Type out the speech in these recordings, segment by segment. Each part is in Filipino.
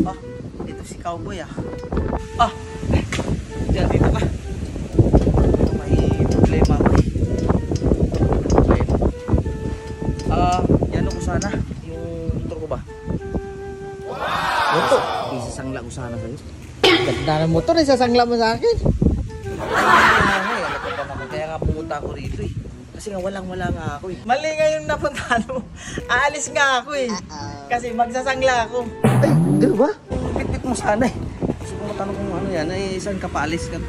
Ah, ito si cowboy ah. Ah, diyan dito ka. May problema ako eh. Yan ko sana. Yung motor ko ba? Motor? Isasangla ko sana sa'yo. Ganda ng motor, isasangla mo sa akin. Kaya nga pumunta ako rito eh. Kasi nga wala nga ako eh. Mali nga yung napuntahan mo. Aalis nga ako eh. Kasi magsasangla ako. Ay, gano'n ba? Pitpit mo sana eh. Gusto ko matanong kung ano yan. Ay, saan ka paalis ka?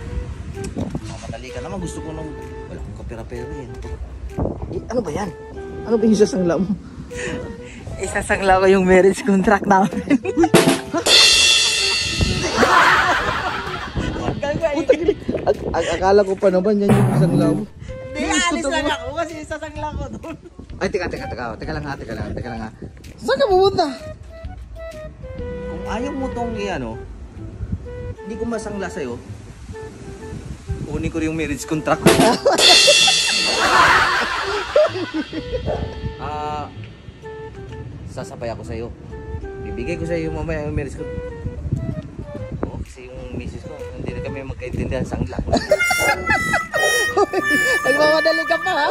Madali ka naman. Gusto ko nung wala akong kapira-pera eh. Ano ba yan? Ano ba yung isasangla mo? Isasangla ko yung marriage contract namin. Akala ko pa naman yan yung isasangla mo. Hindi, alis lang ako kasi isasangla ko doon. Ay, teka lang ha. Saan ka pumunta? Kung ayaw mo tong ano, hindi ko masangla sa'yo, kunin ko rin yung marriage contract ko. Sasabay ako sa'yo. Bibigay ko sa'yo mamaya yung marriage contract. Oo, kasi yung misis ko, hindi na kami magkaintindihan sa angla. Nagmamadali ka pa ha?